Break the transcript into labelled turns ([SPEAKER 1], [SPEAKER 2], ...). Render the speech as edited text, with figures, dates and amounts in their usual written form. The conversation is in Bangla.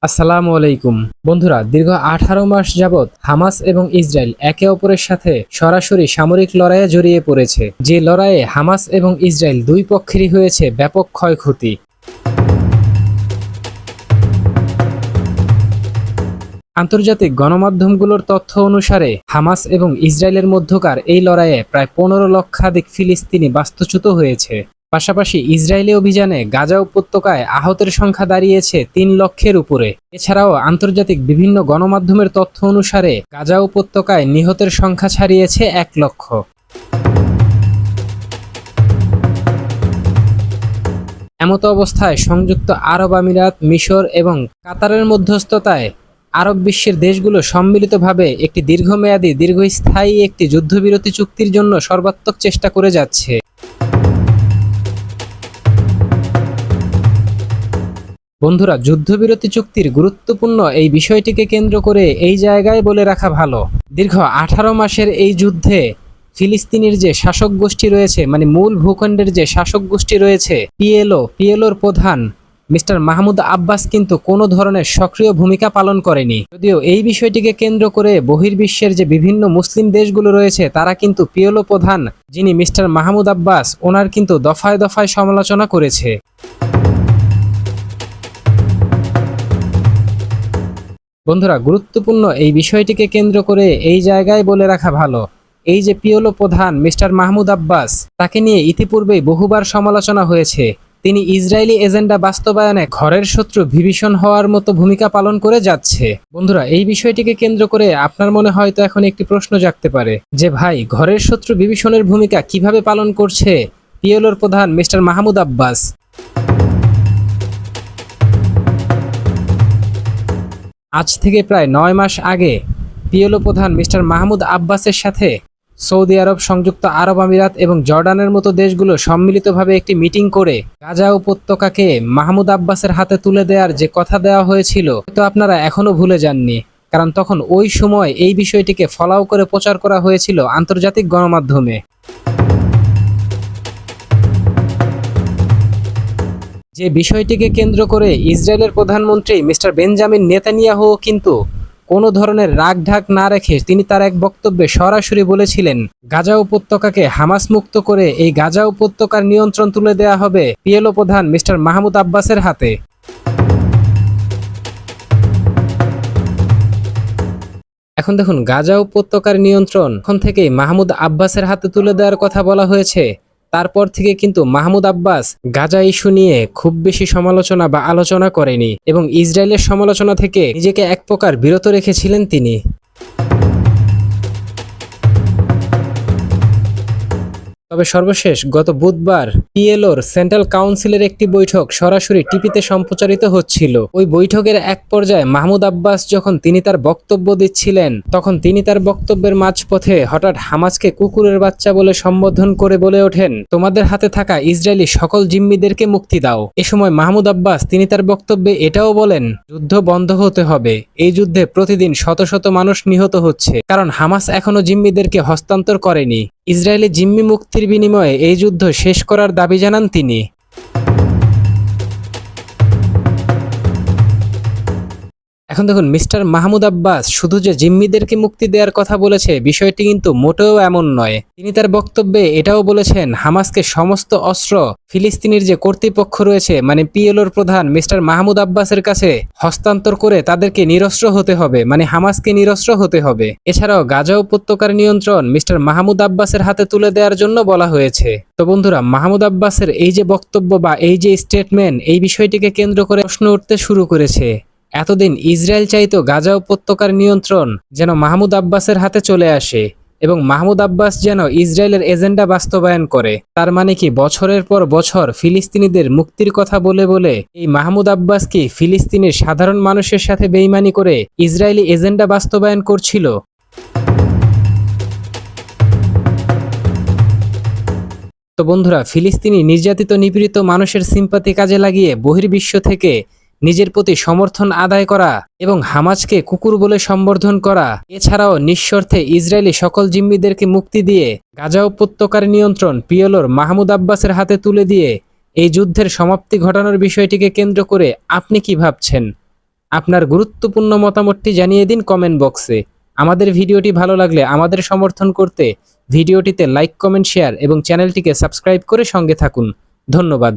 [SPEAKER 1] আসসালামু আলাইকুম। বন্ধুরা, দীর্ঘ 18 মাস যাবৎ হামাস এবং ইসরায়েল একে অপরের সাথে সরাসরি সামরিক লড়াইয়ে জড়িয়ে পড়েছে। যে লড়াইয়ে হামাস এবং ইসরায়েল দুই পক্ষেরই হয়েছে ব্যাপক ক্ষয়ক্ষতি। আন্তর্জাতিক গণমাধ্যমগুলোর তথ্য অনুসারে হামাস এবং ইসরায়েলের মধ্যকার এই লড়াইয়ে প্রায় 15 লক্ষাধিক ফিলিস্তিনি বাস্তুচ্যুত হয়েছে। পাশাপাশি ইসরায়েলি অভিযানে গাজা উপত্যকায় আহতের সংখ্যা দাঁড়িয়েছে 3 লক্ষের উপরে। এছাড়াও আন্তর্জাতিক বিভিন্ন গণমাধ্যমের তথ্য অনুসারে গাজা উপত্যকায় নিহতের সংখ্যা ছাড়িয়েছে 1 লক্ষ। এমতো অবস্থায় সংযুক্ত আরব আমিরাত, মিশর এবং কাতারের মধ্যস্থতায় আরব বিশ্বের দেশগুলো সম্মিলিতভাবে একটি দীর্ঘমেয়াদী দীর্ঘস্থায়ী একটি যুদ্ধবিরতি চুক্তির জন্য সর্বাত্মক চেষ্টা করে যাচ্ছে। বন্ধুরা, যুদ্ধবিরতি চুক্তির গুরুত্বপূর্ণ এই বিষয়টিকে কেন্দ্র করে এই জায়গায় বলে রাখা ভালো, দীর্ঘ 18 মাসের এই যুদ্ধে ফিলিস্তিনের যে শাসক গোষ্ঠী রয়েছে, মানে মূল ভূখণ্ডের যে শাসক গোষ্ঠী রয়েছে পিএলওর প্রধান মিস্টার মাহমুদ আব্বাস কিন্তু কোনো ধরনের সক্রিয় ভূমিকা পালন করেনি। যদিও এই বিষয়টিকে কেন্দ্র করে বহির্বিশ্বের যে বিভিন্ন মুসলিম দেশগুলো রয়েছে তারা কিন্তু পিএলও প্রধান যিনি মিস্টার মাহমুদ আব্বাস, ওনার কিন্তু দফায় দফায় সমালোচনা করেছে। বন্ধুরা, গুরুত্বপূর্ণ এই বিষয়টিকে কেন্দ্র করে এই জায়গায় বলে রাখা ভালো, এই যে পিএলও প্রধান মিস্টার মাহমুদ আব্বাস, তাকে নিয়ে ইতিপূর্বেই বহুবার সমালোচনা হয়েছে। তিনি ইসরায়েলি এজেন্ডা বাস্তবায়নে ঘরের শত্রু বিভীষণ হওয়ার মতো ভূমিকা পালন করে যাচ্ছে। বন্ধুরা, এই বিষয়টিকে কেন্দ্র করে আপনার মনে হয়তো এখন একটি প্রশ্ন জাগতে পারে যে ভাই, ঘরের শত্রু বিভীষণের ভূমিকা কিভাবে পালন করছে পিএলওর প্রধান মিস্টার মাহমুদ আব্বাস। আজ থেকে প্রায় 9 মাস আগে পিএলও প্রধান মিস্টার মাহমুদ আব্বাসের সাথে সৌদি আরব, সংযুক্ত আরব আমিরাত এবং জর্ডানের মতো দেশগুলো সম্মিলিতভাবে একটি মিটিং করে গাজা উপত্যকাকে মাহমুদ আব্বাসের হাতে তুলে দেওয়ার যে কথা দেওয়া হয়েছিল, তো আপনারা এখনো ভুলে যাননি। কারণ তখন ওই সময় এই বিষয়টিকে ফলাও করে প্রচার করা হয়েছিল আন্তর্জাতিক গণমাধ্যমে। যে বিষয়টিকে কেন্দ্র করে ইসরায়েলের প্রধানমন্ত্রী মিস্টার বেঞ্জামিন নেতানিয়াহু কিন্তু কোনো ধরনের রাগঢাক না রেখে তিনি তার এক বক্তব্যে সরাসরি বলেছিলেন, গাজা উপত্যকাকে হামাস মুক্ত করে এই গাজা উপত্যকার নিয়ন্ত্রণ তুলে দেওয়া হবে পিএলও প্রধান মিস্টার মাহমুদ আব্বাসের হাতে। এখন দেখুন, গাজা উপত্যকার নিয়ন্ত্রণ এখন থেকেই মাহমুদ আব্বাসের হাতে তুলে দেওয়ার কথা বলা হয়েছে। তারপর থেকে কিন্তু মাহমুদ আব্বাস গাজা ইস্যু নিয়ে খুব বেশি সমালোচনা বা আলোচনা করেনি এবং ইসরায়েলের সমালোচনা থেকে নিজেকে এক প্রকার বিরত রেখেছিলেন তিনি। তবে সর্বশেষ গত বুধবার পিএলওর সেন্ট্রাল কাউন্সিলের একটি বৈঠক সরাসরি টিভিতে সম্প্রচারিত হচ্ছিল। ওই বৈঠকের এক পর্যায়ে মাহমুদ আব্বাস যখন তিনি তার বক্তব্য দিচ্ছিলেন, তখন তিনি তার বক্তব্যের মাঝপথে হঠাৎ হামাসকে কুকুরের বাচ্চা বলে সম্বোধন করে বলে ওঠেন, তোমাদের হাতে থাকা ইসরায়েলি সকল জিম্মিদেরকে মুক্তি দাও। এ সময় মাহমুদ আব্বাস তিনি তার বক্তব্যে এটাও বলেন, যুদ্ধ বন্ধ হতে হবে, এই যুদ্ধে প্রতিদিন শত শত মানুষ নিহত হচ্ছে, কারণ হামাস এখনো জিম্মিদেরকে হস্তান্তর করেনি। ইসরায়েলি জিম্মি মুক্তির বিনিময়ে এই যুদ্ধ শেষ করার দাবি জানান তিনি। এখন দেখুন, মিস্টার মাহমুদ আব্বাস শুধু যে জিম্মিদেরকে মুক্তি দেওয়ার কথা বলেছে বিষয়টি কিন্তু মোটেও এমন নয়। তিনি তার বক্তব্যে এটাও বলেছেন, হামাসকে সমস্ত অস্ত্র ফিলিস্তিনের যে কর্তৃপক্ষ রয়েছে, মানে পিএলওর প্রধান মিস্টার মাহমুদ আব্বাসের কাছে হস্তান্তর করে তাদেরকে নিরস্ত্র হতে হবে, মানে হামাসকে নিরস্ত্র হতে হবে। এছাড়াও গাজা উপত্যকার নিয়ন্ত্রণ মিস্টার মাহমুদ আব্বাসের হাতে তুলে দেওয়ার জন্য বলা হয়েছে। তো বন্ধুরা, মাহমুদ আব্বাসের এই যে বক্তব্য বা এই যে স্টেটমেন্ট, এই বিষয়টিকে কেন্দ্র করে প্রশ্ন উঠতে শুরু করেছে। এতদিন ইসরায়েল চাইতো গাজা উপত্যকার নিয়ন্ত্রণ যেন মাহমুদ আব্বাসের হাতে চলে আসে এবং মাহমুদ আব্বাস যেন ইসরায়েলের এজেন্ডা বাস্তবায়ন করে। তার মানে কি বছরের পর বছর ফিলিস্তিনিদের মুক্তির কথা বলে বলে এই মাহমুদ আব্বাস কি ফিলিস্তিনের সাধারণ মানুষের সাথে বেইমানি করে ইসরায়েলি এজেন্ডা বাস্তবায়ন করছিল? তো বন্ধুরা, ফিলিস্তিনি নির্যাতিত নিপীড়িত মানুষের সিম্পাথি কাজে লাগিয়ে বহির্বিশ্ব থেকে নিজের প্রতি সমর্থন আদায় করা এবং হামাসকে কুকুর বলে সম্বোধন করা, এছাড়াও নিঃশর্তে ইসরায়েলি সকল জিম্মিদেরকে মুক্তি দিয়ে গাজা উপত্যকার নিয়ন্ত্রণ পিএলওর মাহমুদ আব্বাসের হাতে তুলে দিয়ে এই যুদ্ধের সমাপ্তি ঘটানোর বিষয়টিকে কেন্দ্র করে আপনি কি ভাবছেন? আপনার গুরুত্বপূর্ণ মতামতটি জানিয়ে দিন কমেন্ট বক্সে। আমাদের ভিডিওটি ভালো লাগলে আমাদের সমর্থন করতে ভিডিওটিতে লাইক, কমেন্ট, শেয়ার এবং চ্যানেলটিকে সাবস্ক্রাইব করে সঙ্গে থাকুন। ধন্যবাদ।